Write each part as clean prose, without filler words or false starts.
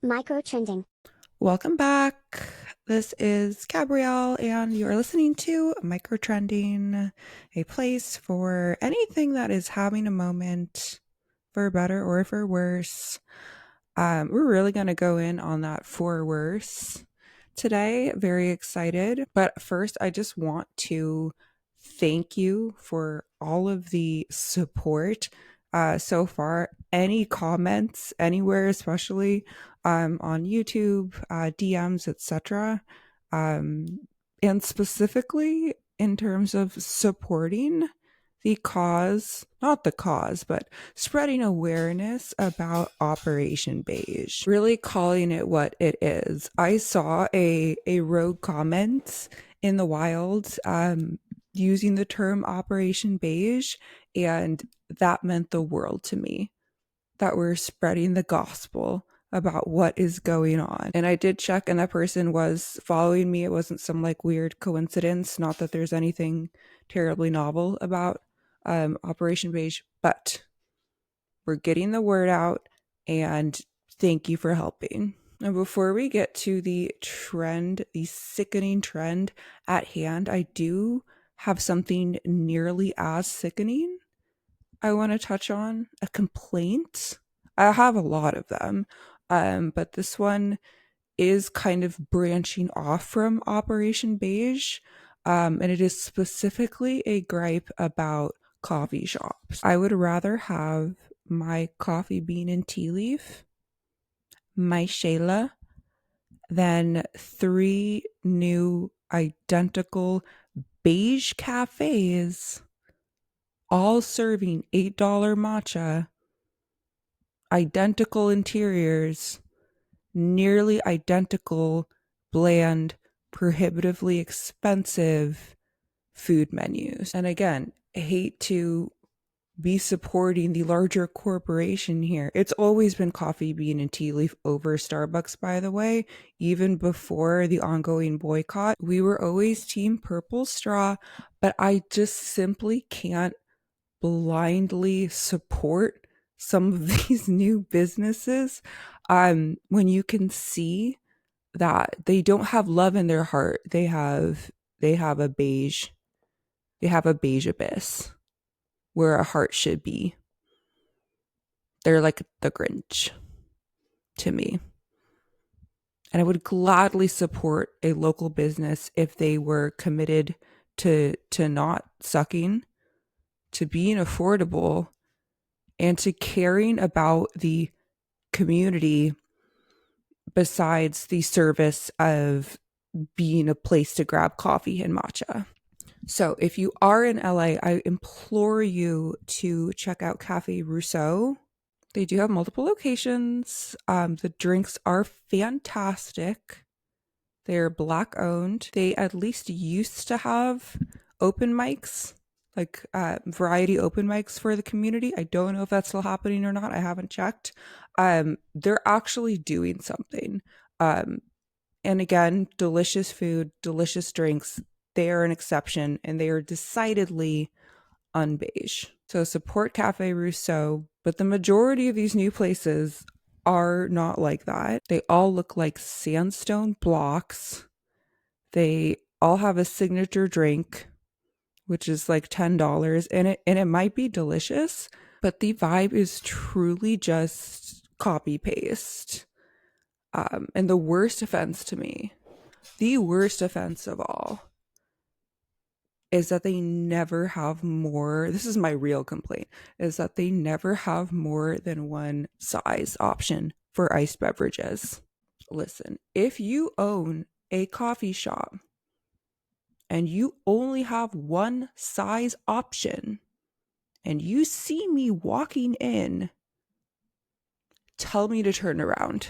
Microtrending. Welcome back. This is Gabrielle, and you are listening to Microtrending, a place for anything that is having a moment for better or for worse. We're really going to go in on that for worse today. Very excited. But first, I just want to thank you for all of the support so far. Any comments anywhere, especially on YouTube, DMs, etc. Um, and specifically in terms of supporting the cause, not the cause, but spreading awareness about Operation Beige, really calling it what it is. I saw a rogue comment in the wild using the term Operation Beige, and that meant the world to me, that we're spreading the gospel about what is going on. And I did check, and that person was following me. It wasn't some like weird coincidence. Not that there's anything terribly novel about Operation Beige, but we're getting the word out, and thank you for helping. And before we get to the trend, the sickening trend at hand, I do have something nearly as sickening I want to touch on. A complaint. I have a lot of them, but this one is kind of branching off from Operation Beige, and it is specifically a gripe about coffee shops. I would rather have my coffee bean and tea leaf, my Shayla, than three new identical beige cafes all serving $8 matcha, identical interiors, nearly identical, bland, prohibitively expensive food menus. And again, I hate to be supporting the larger corporation here. It's always been coffee bean and tea leaf over Starbucks, by the way. Even before the ongoing boycott, we were always team purple straw, but I just simply can't blindly support some of these new businesses when you can see that they don't have love in their heart. They have a beige abyss where a heart should be. They're like the Grinch to me. And I would gladly support a local business if they were committed to not sucking, to being affordable, and to caring about the community besides the service of being a place to grab coffee and matcha. So if you are in LA, I implore you to check out Cafe Rousseau. They do have multiple locations. The drinks are fantastic. They're Black owned. They at least used to have open mics, like variety open mics for the community. I don't know if that's still happening or not. I haven't checked. They're actually doing something. Um, and again, delicious food, delicious drinks. They are an exception, and they are decidedly unbeige. So support Cafe Rousseau, but the majority of these new places are not like that. They all look like sandstone blocks. They all have a signature drink, which is like $10, and it might be delicious, but the vibe is truly just copy paste. And the worst offense to me, the worst offense of all, is that they never have more. This is my real complaint, is that they never have more than one size option for iced beverages. Listen, if you own a coffee shop and you only have one size option and you see me walking in, tell me to turn around.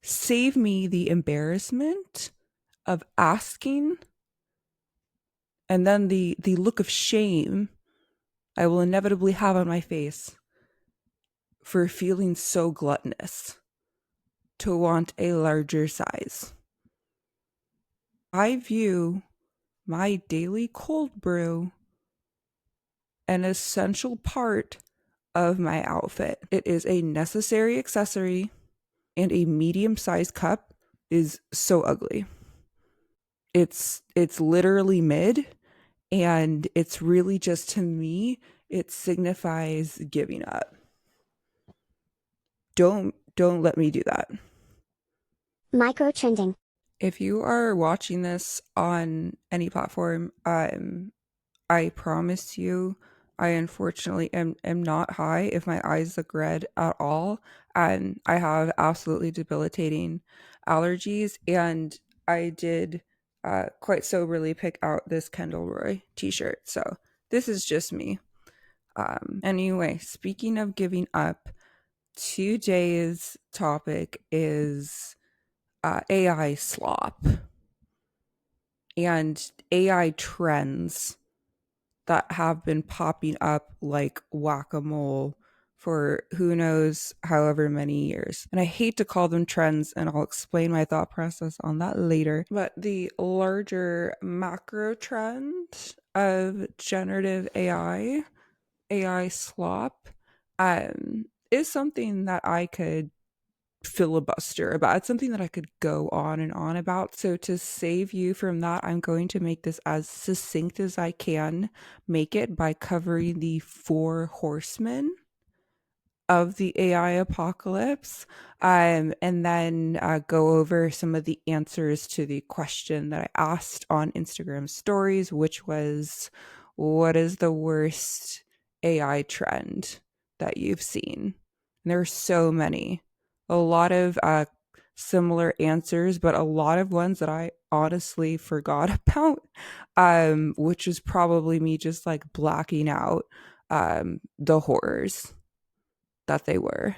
Save me the embarrassment of asking, and then the look of shame I will inevitably have on my face for feeling so gluttonous to want a larger size. I view my daily cold brew an essential part of my outfit. It is a necessary accessory, and a medium-sized cup is so ugly. It's literally mid, and it's really just, to me, it signifies giving up. Don't let me do that. Microtrending. If you are watching this on any platform, I promise you, I unfortunately am not high. If my eyes look red at all, and I have absolutely debilitating allergies, and I did quite soberly pick out this Kendall Roy t-shirt. So this is just me. Anyway, speaking of giving up, today's topic is AI slop and AI trends that have been popping up like whack-a-mole for who knows however many years. And I hate to call them trends, and I'll explain my thought process on that later. But the larger macro trend of generative AI slop, is something that I could filibuster about. It's something that I could go on and on about. So to save you from that, I'm going to make this as succinct as I can make it by covering the four horsemen of the AI apocalypse, and then go over some of the answers to the question that I asked on Instagram stories, which was, what is the worst AI trend that you've seen? And there are so many, a lot of similar answers, but a lot of ones that I honestly forgot about, which is probably me just like blacking out the horrors that they were.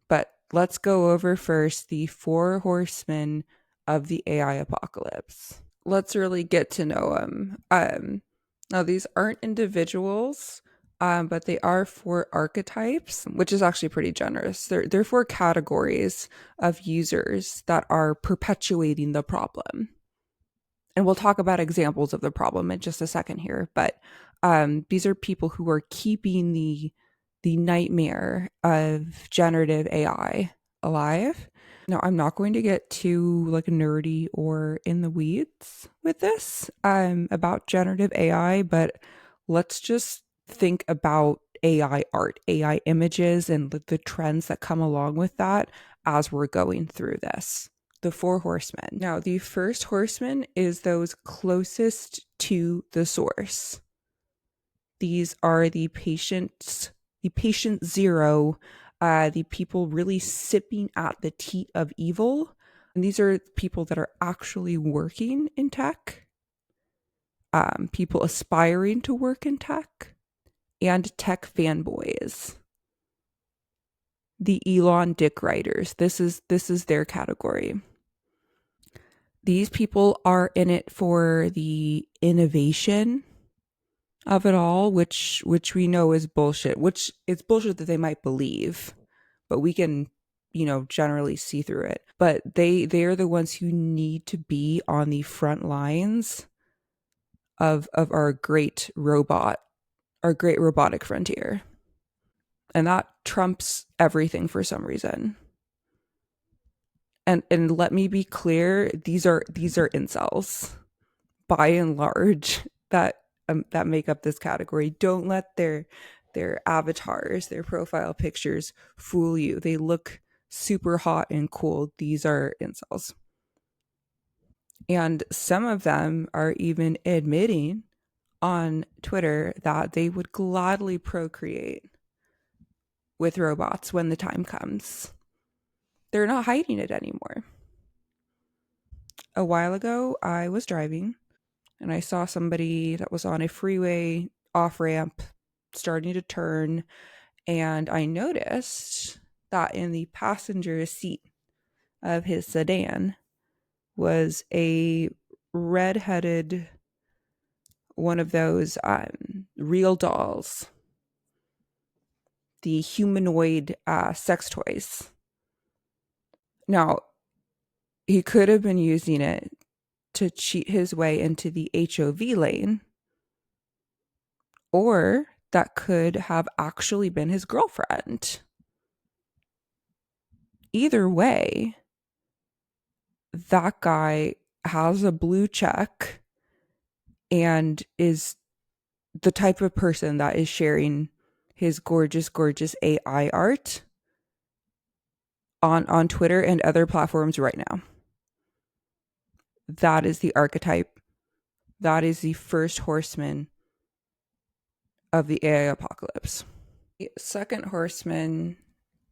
But let's go over first the four horsemen of the AI apocalypse. Let's really get to know them. Now, these aren't individuals, but they are four archetypes, which is actually pretty generous. They're four categories of users that are perpetuating the problem. And we'll talk about examples of the problem in just a second here. But these are people who are keeping the nightmare of generative AI alive. Now, I'm not going to get too like nerdy or in the weeds with this about generative AI, but let's just think about AI art, AI images, and the trends that come along with that as we're going through this. The four horsemen. Now, the first horseman is those closest to the source. These are the patient zero, the people really sipping at the teat of evil. And these are people that are actually working in tech, people aspiring to work in tech, and tech fanboys. The Elon Dick Riders. This is their category. These people are in it for the innovation of it all, which we know is bullshit, which it's bullshit that they might believe, but we can, generally see through it. But they're the ones who need to be on the front lines of our great robotic frontier. And that trumps everything for some reason. And let me be clear, these are incels by and large that make up this category. Don't let their avatars, their profile pictures fool you. They look super hot and cool. These are incels. And some of them are even admitting on Twitter that they would gladly procreate with robots when the time comes. They're not hiding it anymore. A while ago, I was driving and I saw somebody that was on a freeway off ramp starting to turn, and I noticed that in the passenger seat of his sedan was a red-headed one of those real dolls, the humanoid sex toys. Now, he could have been using it to cheat his way into the HOV lane, or that could have actually been his girlfriend. Either way, that guy has a blue check and is the type of person that is sharing his gorgeous, gorgeous AI art on Twitter and other platforms right now. That is the archetype. That is the first horseman of the AI apocalypse. The second horseman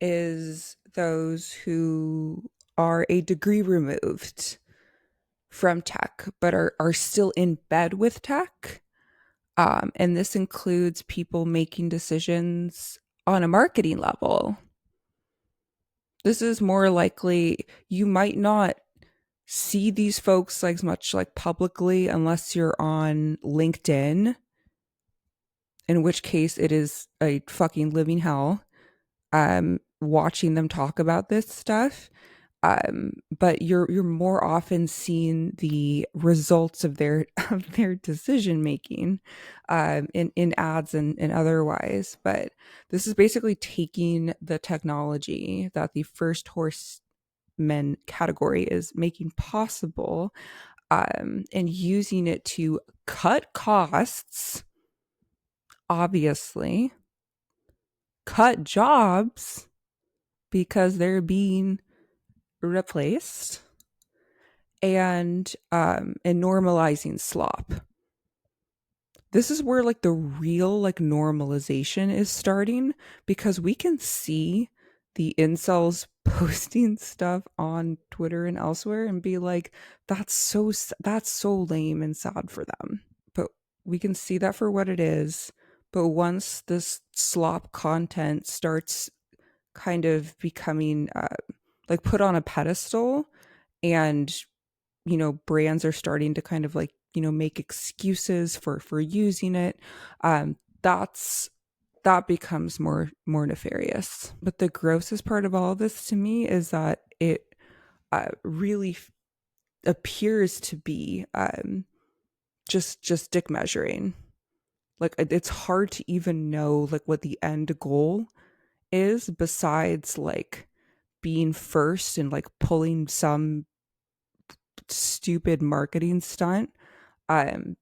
is those who are a degree removed from tech, but are still in bed with tech. And this includes people making decisions on a marketing level. This is more likely you might not see these folks like much like publicly unless you're on LinkedIn, in which case it is a fucking living hell watching them talk about this stuff. But you're more often seeing the results of their decision making in ads and otherwise. But this is basically taking the technology that the first horsemen category is making possible, and using it to cut costs, obviously, cut jobs because they're being replaced, and normalizing slop. This is where like the real like normalization is starting, because we can see the incels posting stuff on Twitter and elsewhere and be like, that's so lame and sad for them. But we can see that for what it is. But once this slop content starts kind of becoming like put on a pedestal, and brands are starting to kind of like make excuses for using it, that's that becomes more nefarious. But the grossest part of all of this to me is that it really appears to be just dick measuring. Like, it's hard to even know like what the end goal is, besides like being first and like pulling some stupid marketing stunt. um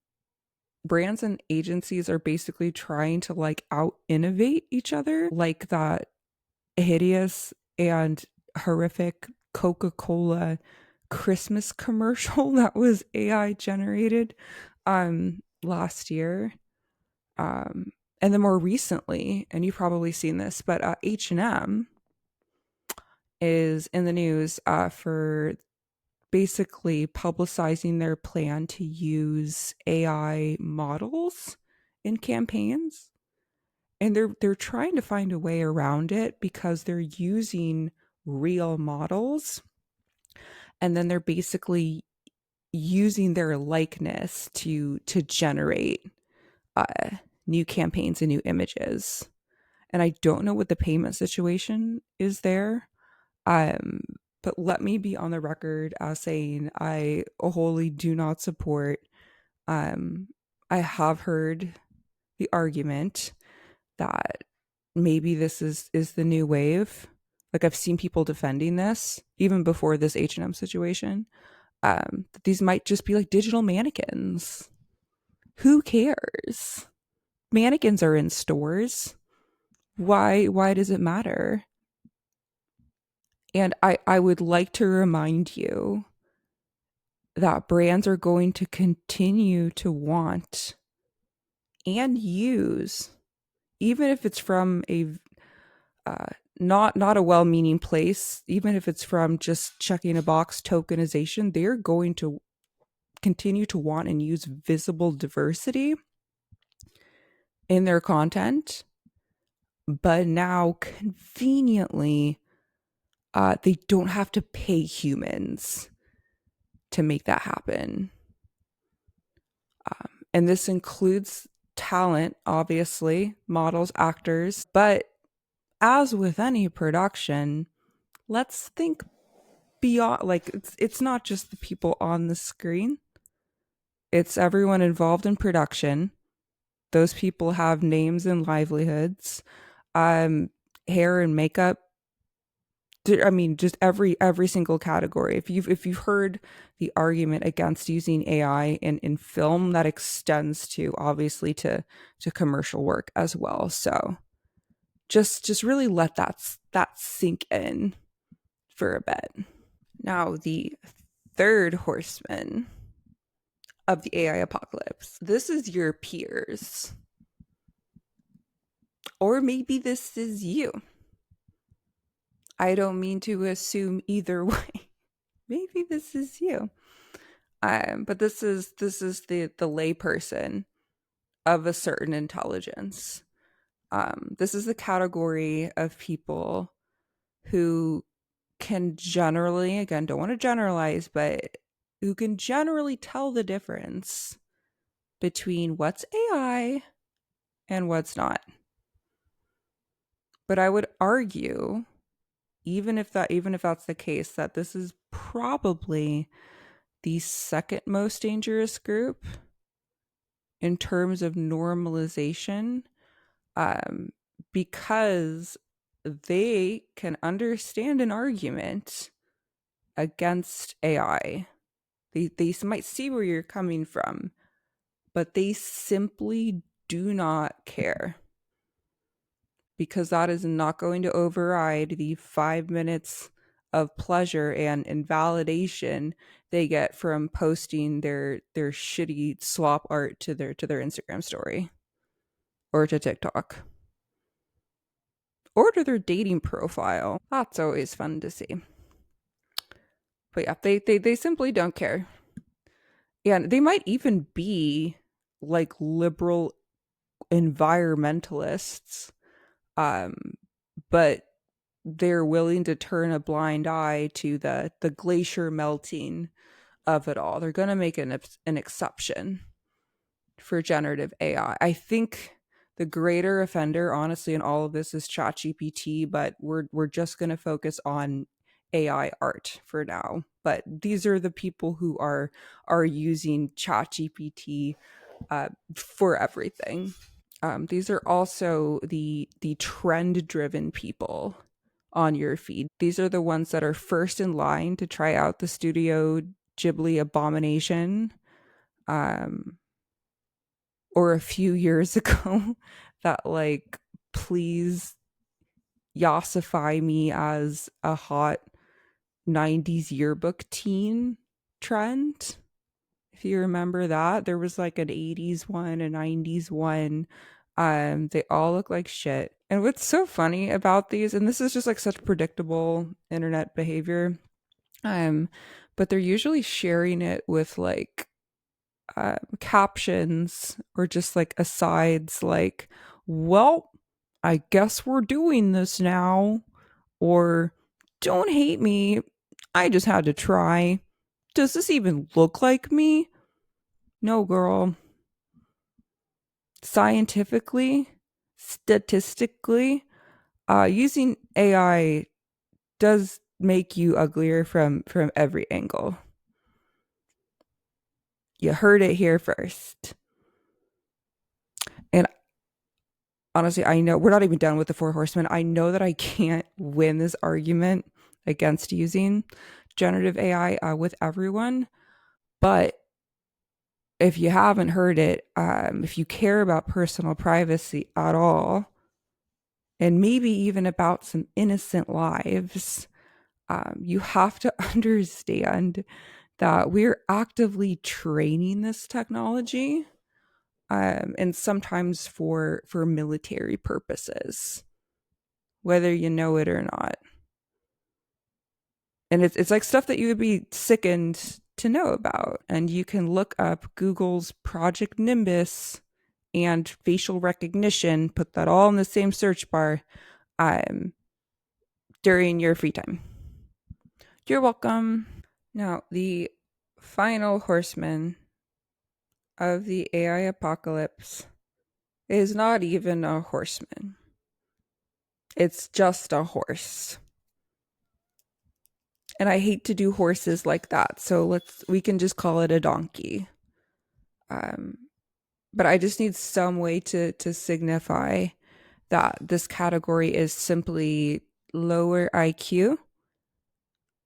Brands and agencies are basically trying to like out innovate each other, like that hideous and horrific Coca-Cola Christmas commercial that was AI generated last year. And then more recently, and you've probably seen this, but H&M is in the news for basically publicizing their plan to use AI models in campaigns. And they're trying to find a way around it because they're using real models, and then they're basically using their likeness to generate new campaigns and new images. And I don't know what the payment situation is there. Um, but let me be on the record as saying I wholly do not support. Um, I have heard the argument that maybe this is the new wave. Like, I've seen people defending this even before this H&M situation. That these might just be like digital mannequins. Who cares? Mannequins are in stores. Why does it matter? And I would like to remind you that brands are going to continue to want and use, even if it's from a not a well-meaning place, even if it's from just checking a box tokenization, they're going to continue to want and use visible diversity in their content. But now, conveniently, they don't have to pay humans to make that happen. And this includes talent, obviously, models, actors. But as with any production, let's think beyond, like, it's not just the people on the screen. It's everyone involved in production. Those people have names and livelihoods. Um, Hair and makeup. I mean, just every single category. If you've heard the argument against using AI in film, that extends to obviously to commercial work as well. So just really let that sink in for a bit. Now, the third horseman of the AI apocalypse. This is your peers. Or maybe this is you. I don't mean to assume either way. Maybe this is you. But this is the layperson of a certain intelligence. This is the category of people who can generally, again, don't want to generalize, but who can generally tell the difference between what's AI and what's not. But I would argue, even if that's the case, that this is probably the second most dangerous group in terms of normalization, um, because they can understand an argument against AI. They might see where you're coming from, but they simply do not care, because that is not going to override the 5 minutes of pleasure and validation they get from posting their shitty slop art to their Instagram story or to TikTok or to their dating profile. That's always fun to see. But yeah, they simply don't care. And they might even be like liberal environmentalists, um, but they're willing to turn a blind eye to the glacier melting of it all. They're going to make an exception for generative AI. I think the greater offender, honestly, in all of this is ChatGPT, but we're just going to focus on AI art for now. But these are the people who are using ChatGPT for everything. These are also the trend driven people on your feed. These are the ones that are first in line to try out the Studio Ghibli abomination, um, or a few years ago that like, please yassify me as a hot 90s yearbook teen trend. If you remember that, there was like an 80s one, a 90s one. They all look like shit. And what's so funny about these, and this is just like such predictable internet behavior, um, but they're usually sharing it with like captions or just like asides like, well, I guess we're doing this now, or don't hate me, I just had to try. Does this even look like me? No, girl. Scientifically, statistically, using AI does make you uglier from every angle. You heard it here first. And honestly, I know we're not even done with the four horsemen. I know that I can't win this argument against using generative AI with everyone, but if you haven't heard it, if you care about personal privacy at all, and maybe even about some innocent lives, you have to understand that we're actively training this technology, and sometimes for military purposes, whether you know it or not. And it's like stuff that you would be sickened to know about. And you can look up Google's Project Nimbus and facial recognition, put that all in the same search bar, um, during your free time. You're welcome. Now, the final horseman of the AI apocalypse is not even a horseman. It's just a horse. And I hate to do horses like that, so we can just call it a donkey. Um, but I just need some way to signify that this category is simply lower IQ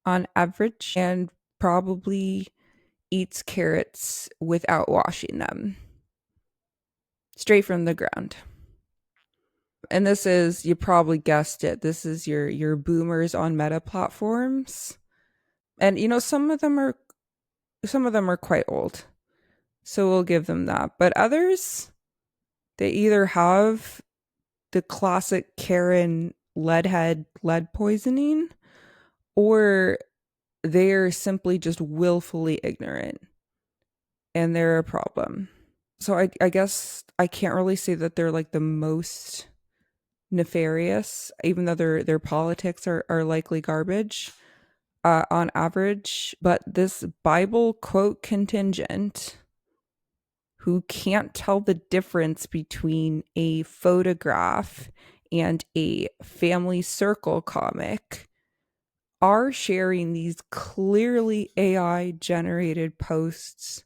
on average and probably eats carrots without washing them straight from the ground. And this is, you probably guessed it, this is your boomers on meta platforms. And some of them are quite old. So we'll give them that. But others, they either have the classic Karen lead poisoning, or they're simply just willfully ignorant and they're a problem. So I guess I can't really say that they're like the most nefarious, even though their politics are likely garbage on average. But this Bible quote contingent who can't tell the difference between a photograph and a family circle comic are sharing these clearly AI generated posts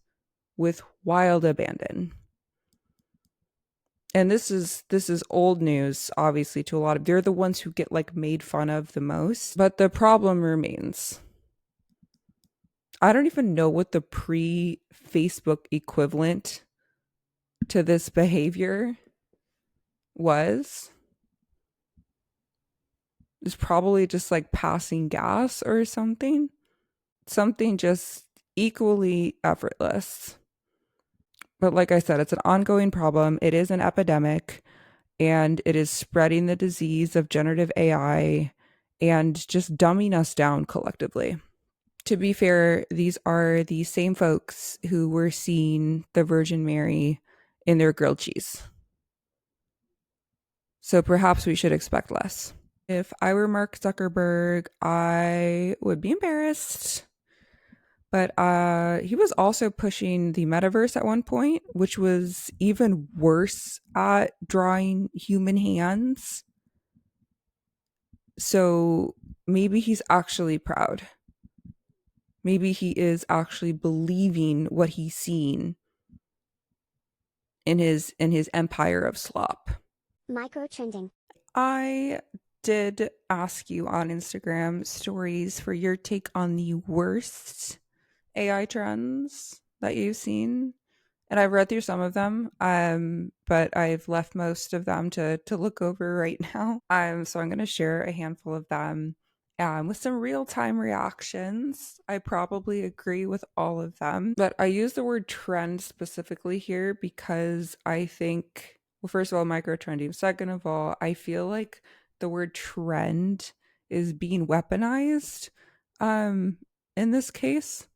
with wild abandon. And this is old news, obviously, to a lot of, they're the ones who get like made fun of the most. But the problem remains. I don't even know what the pre-Facebook equivalent to this behavior was. It's probably just like passing gas or something. Something just equally effortless. But like I said, it's an ongoing problem. It is an epidemic, and it is spreading the disease of generative AI and just dumbing us down collectively. To be fair, these are the same folks who were seeing the Virgin Mary in their grilled cheese. So perhaps we should expect less. If I were Mark Zuckerberg, I would be embarrassed. But he was also pushing the metaverse at one point, which was even worse at drawing human hands. So maybe he's actually proud. Maybe he is actually believing what he's seen in his empire of slop. Microtrending. I did ask you on Instagram stories for your take on the worst AI trends that you've seen. And I've read through some of them, but I've left most of them to look over right now. So I'm going to share a handful of them with some real time reactions. I probably agree with all of them, but I use the word trend specifically here because I think, well, first of all, microtrending. Second of all, I feel like the word trend is being weaponized in this case.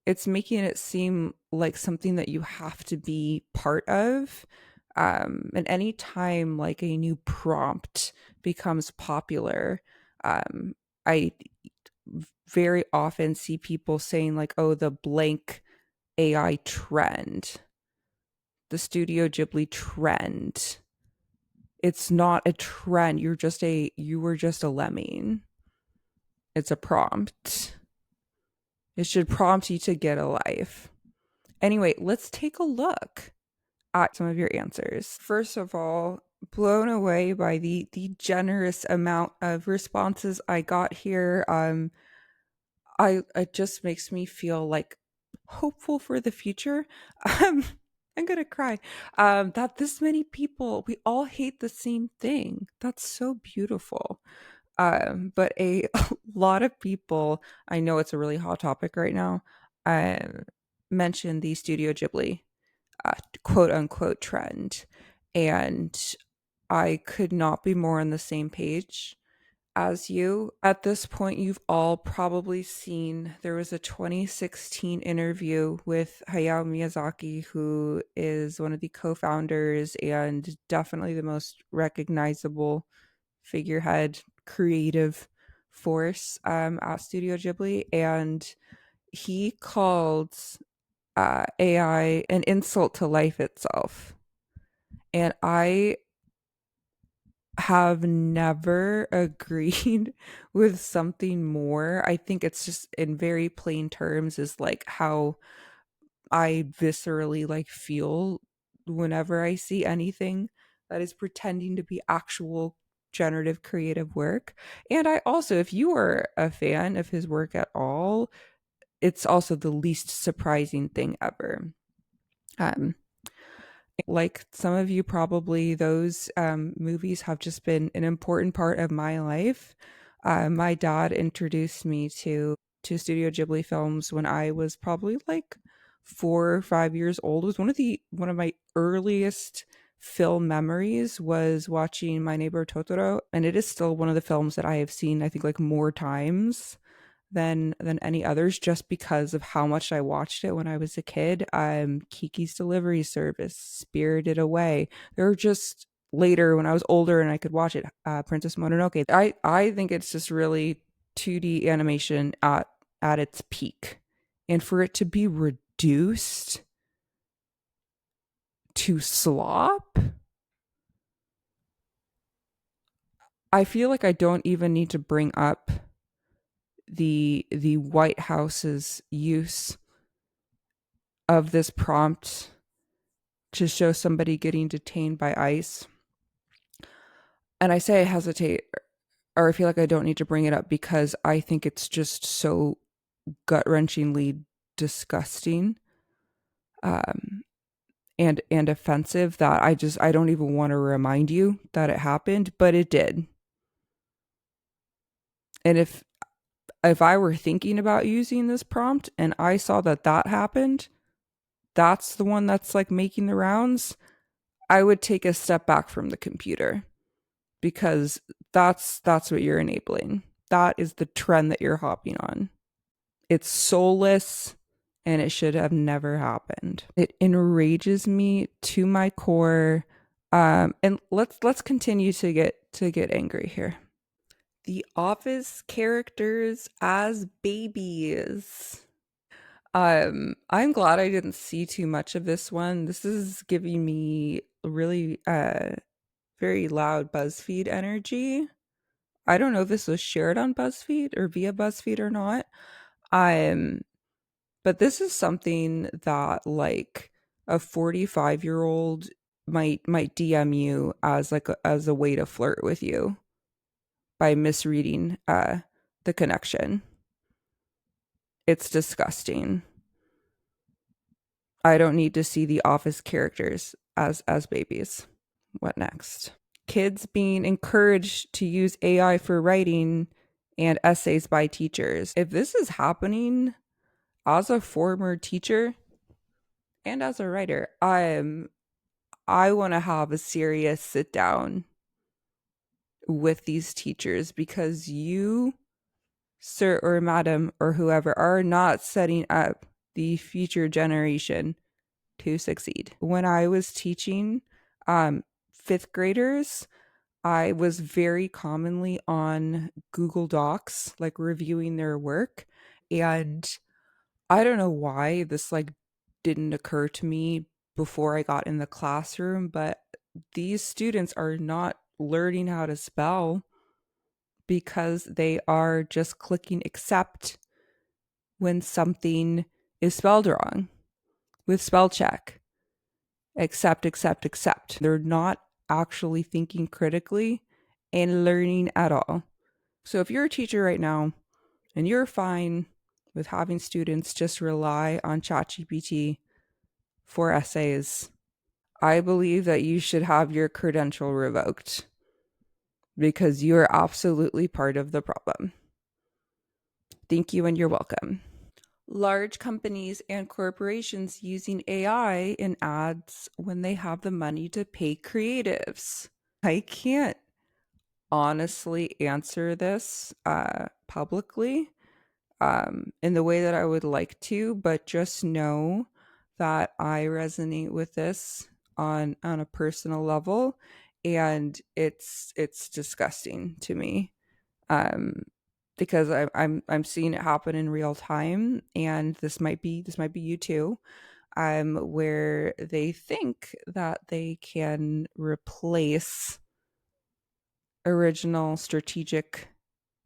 It's making it seem like something that you have to be part of. And anytime like a new prompt becomes popular, I very often see people saying like, oh, the blank AI trend, the Studio Ghibli trend. It's not a trend. You were just a lemming. It's a prompt. It should prompt you to get a life. Anyway, let's take a look at some of your answers. First of all, blown away by the generous amount of responses I got here. It just makes me feel like hopeful for the future. I'm gonna cry. That this many people, we all hate the same thing. That's so beautiful. But a lot of people, I know it's a really hot topic right now, mentioned the Studio Ghibli quote unquote trend. And I could not be more on the same page as you. At this point, you've all probably seen there was a 2016 interview with Hayao Miyazaki, who is one of the co founders and definitely the most recognizable figurehead, creative force at Studio Ghibli. And he called AI an insult to life itself. And I have never agreed with something more. I think it's just in very plain terms is like how I viscerally like feel whenever I see anything that is pretending to be actual generative creative work. And I also, if you are a fan of his work at all, it's also the least surprising thing ever. Um, like some of you probably, those movies have just been an important part of my life. My dad introduced me to Studio Ghibli films when I was probably like 4 or 5 years old. It was one of my earliest film memories was watching My Neighbor Totoro, and it is still one of the films that I have seen, I think, like more times than any others, just because of how much I watched it when I was a kid. Kiki's Delivery Service, Spirited Away. There were just later when I was older and I could watch it. Princess Mononoke. I think it's just really 2D animation at its peak, and for it to be reduced to slop, I feel like I don't even need to bring up the White House's use of this prompt to show somebody getting detained by ICE. And I say I hesitate, or I feel like I don't need to bring it up because I think it's just so gut-wrenchingly disgusting, um, and offensive that I don't even want to remind you that it happened, but it did. And if I were thinking about using this prompt and I saw that that happened, that's the one that's like making the rounds, I would take a step back from the computer, because that's what you're enabling. That is the trend that you're hopping on. It's soulless and it should have never happened. It enrages me to my core. And let's continue to get angry here. The Office characters as babies. I'm glad I didn't see too much of this one. This is giving me really very loud BuzzFeed energy. I don't know if this was shared on BuzzFeed or via BuzzFeed or not. Um, but this is something that like a 45-year-old might DM you as like as a way to flirt with you by misreading the connection. It's disgusting. I don't need to see the Office characters as babies. What next? Kids being encouraged to use AI for writing and essays by teachers. If this is happening as a former teacher and as a writer, I want to have a serious sit down with these teachers, because you, sir or madam or whoever, are not setting up the future generation to succeed. When I was teaching fifth graders, I was very commonly on Google Docs, like reviewing their work. And I don't know why this like didn't occur to me before I got in the classroom, but these students are not learning how to spell because they are just clicking accept when something is spelled wrong with spell check. Accept, accept, accept. They're not actually thinking critically and learning at all. So if you're a teacher right now and you're fine with having students just rely on ChatGPT for essays, I believe that you should have your credential revoked, because you are absolutely part of the problem. Thank you and you're welcome. Large companies and corporations using AI in ads when they have the money to pay creatives. I can't honestly answer this publicly in the way that I would like to, but just know that I resonate with this on a personal level, and it's disgusting to me, um, because I'm seeing it happen in real time, and this might be you too, where they think that they can replace original strategic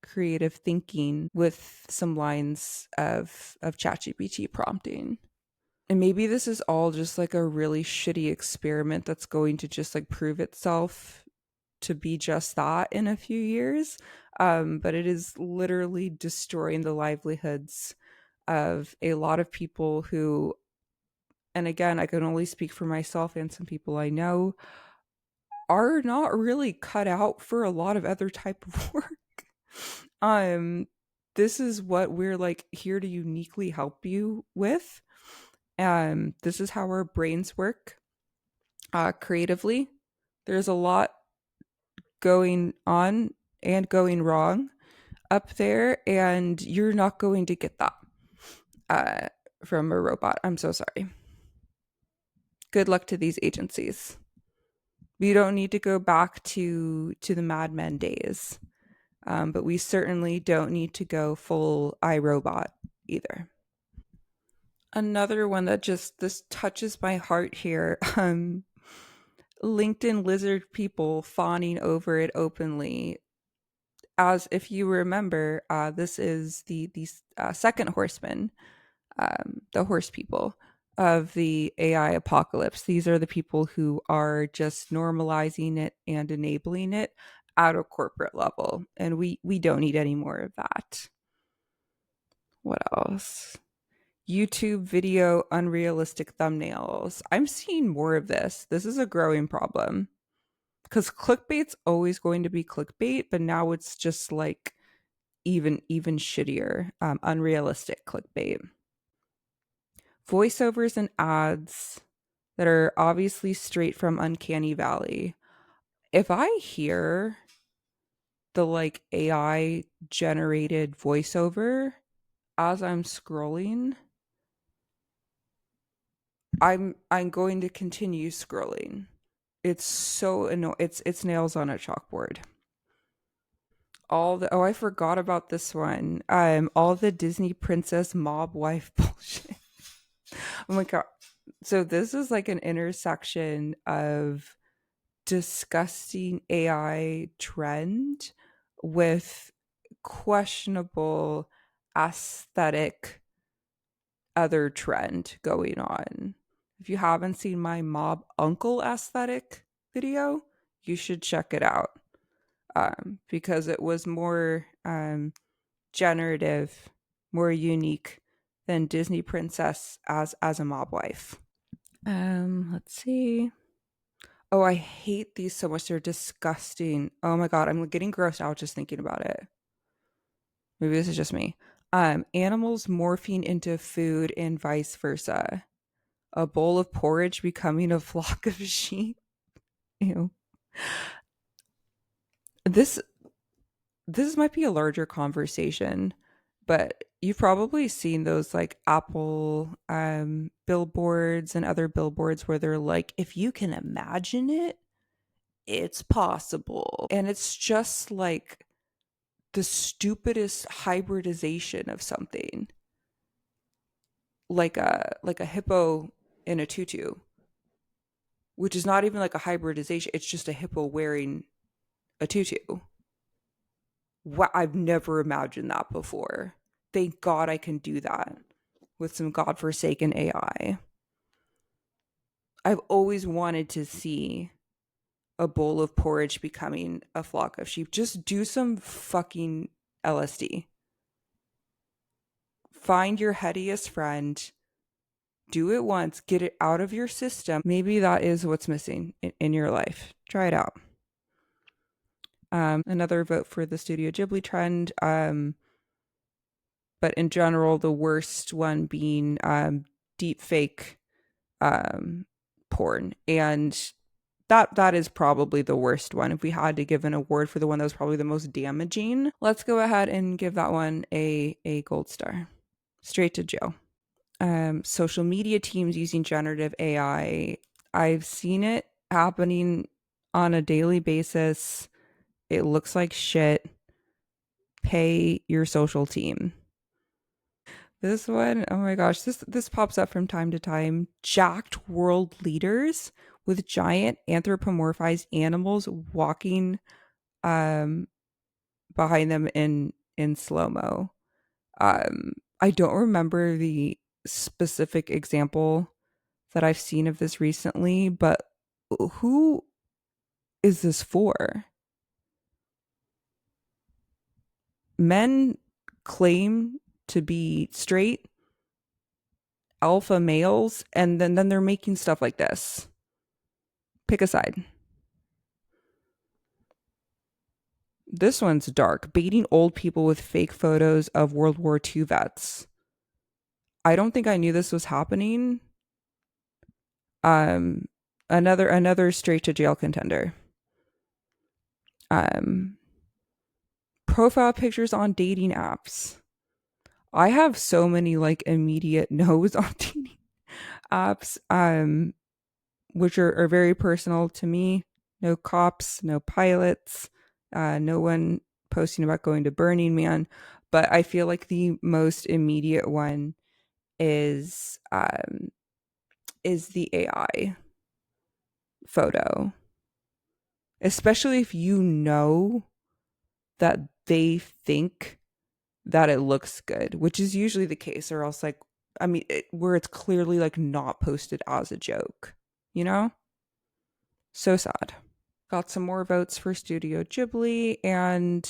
creative thinking with some lines of ChatGPT prompting. And maybe this is all just like a really shitty experiment that's going to just like prove itself to be just that in a few years. But it is literally destroying the livelihoods of a lot of people who, and again, I can only speak for myself and some people I know, are not really cut out for a lot of other type of work. Um, this is what we're like here to uniquely help you with. This is how our brains work creatively. There's a lot going on and going wrong up there, and you're not going to get that uh, from a robot. I'm so sorry. Good luck to these agencies. We don't need to go back to the Mad Men days, but we certainly don't need to go full iRobot either. Another one that just this touches my heart here. LinkedIn lizard people fawning over it openly. As if you remember, this is the second horseman, the horse people of the AI apocalypse. These are the people who are just normalizing it and enabling it at a corporate level, and we don't need any more of that. What else? YouTube video unrealistic thumbnails. I'm seeing more of this. This is a growing problem because clickbait's always going to be clickbait, but now it's just like even shittier, unrealistic clickbait. Voiceovers and ads that are obviously straight from Uncanny Valley. If I hear the like AI generated voiceover as I'm scrolling, I'm going to continue scrolling. It's so annoying. It's nails on a chalkboard. All the I forgot about this one. All the Disney princess mob wife bullshit. Oh my god. So this is like an intersection of disgusting AI trend with questionable aesthetic other trend going on. If you haven't seen my mob uncle aesthetic video, you should check it out, because it was more generative, more unique than Disney princess as a mob wife. Let's see. Oh, I hate these so much. They're disgusting. Oh my god, I'm getting grossed out just thinking about it. Maybe this is just me. Animals morphing into food and vice versa. A bowl of porridge becoming a flock of sheep. Ew. This this might be a larger conversation, but you've probably seen those like Apple billboards and other billboards where they're like, if you can imagine it, it's possible. And it's just like the stupidest hybridization of something. Like a hippo in a tutu, which is not even like a hybridization, it's just a hippo wearing a tutu. Wow, I've never imagined that before. Thank God I can do that with some godforsaken AI. I've always wanted to see a bowl of porridge becoming a flock of sheep. Just do some fucking LSD. Find your headiest friend, do it once, get it out of your system. Maybe that is what's missing in your life. Try it out. Another vote for the Studio Ghibli trend. But in general, the worst one being deep fake porn. And that is probably the worst one. If we had to give an award for the one that was probably the most damaging, let's go ahead and give that one a gold star. Straight to Joe. Social media teams using generative AI. I've seen it happening on a daily basis. It looks like shit. Pay your social team. This one, oh my gosh, this pops up from time to time. Jacked world leaders with giant anthropomorphized animals walking um behind them in slow-mo. I don't remember the specific example that I've seen of this recently, but who is this for? Men claim to be straight alpha males, and then they're making stuff like this. Pick a side. This one's dark. Baiting old people with fake photos of World War II vets. I don't think I knew this was happening. Um, another straight to jail contender. Um, Profile pictures on dating apps. I have so many like immediate no's on dating apps, which are very personal to me. No cops, no pilots, no one posting about going to Burning Man. But I feel like the most immediate one is the AI photo, especially if you know that they think that it looks good, which is usually the case, or else like, I mean, where it's clearly like not posted as a joke, you know? So sad. Got some more votes for Studio Ghibli, and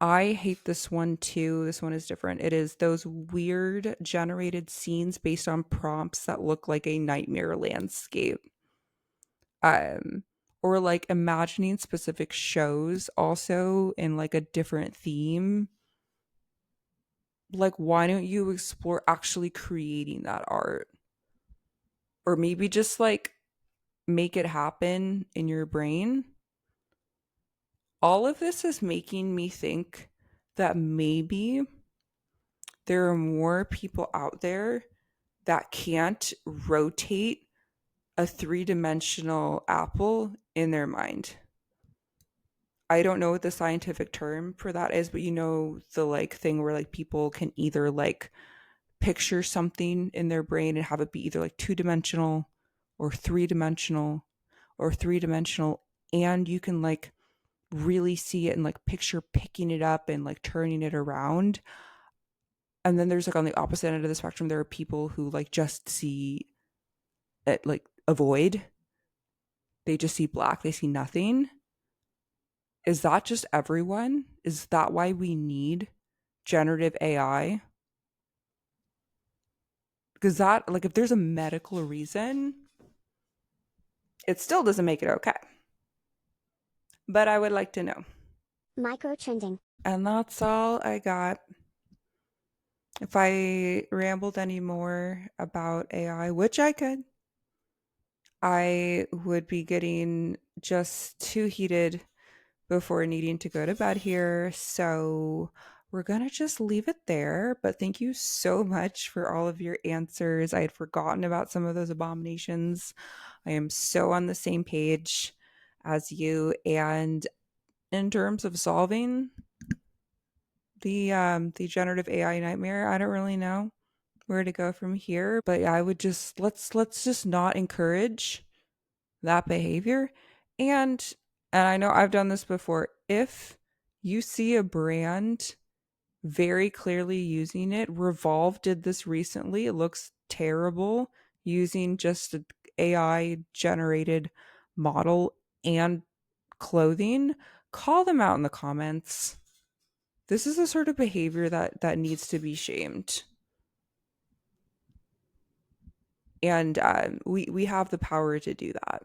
I hate this one too. This one is different. It is those weird generated scenes based on prompts that look like a nightmare landscape. Um or like imagining specific shows also in like a different theme. Like, why don't you explore actually creating that art? Or maybe just like make it happen in your brain. All of this is making me think that maybe there are more people out there that can't rotate a three-dimensional apple in their mind. I don't know what the scientific term for that is, but you know the like thing where like people can either like picture something in their brain and have it be either like two-dimensional or three-dimensional or three-dimensional, and you can like really see it and like picture picking it up and like turning it around. And then there's like on the opposite end of the spectrum, there are people who like just see it like a void. They just see black, they see nothing. Is that just everyone? Is that why we need generative AI? Because that, like, if there's a medical reason, it still doesn't make it okay. But I would like to know. Microtrending. And that's all I got. If I rambled any more about AI, which I could, I would be getting just too heated before needing to go to bed here. So we're going to just leave it there. But thank you so much for all of your answers. I had forgotten about some of those abominations. I am so on the same page as you. And in terms of solving the generative AI nightmare, I don't really know where to go from here. But I would just let's just not encourage that behavior. And I know I've done this before. If you see a brand very clearly using it, Revolve did this recently. It looks terrible using just an AI generated model and clothing. Call them out in the comments. This is the sort of behavior that needs to be shamed. And we have the power to do that.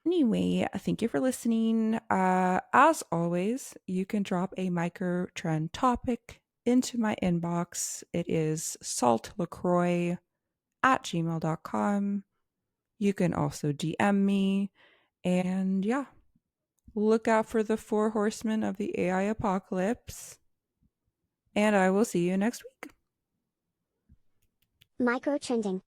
Anyway, thank you for listening. As always, you can drop a microtrend topic into my inbox. It is saltlacroix at gmail.com. You can also DM me. And yeah, look out for the 4 horsemen of the AI apocalypse. And I will see you next week. Microtrending.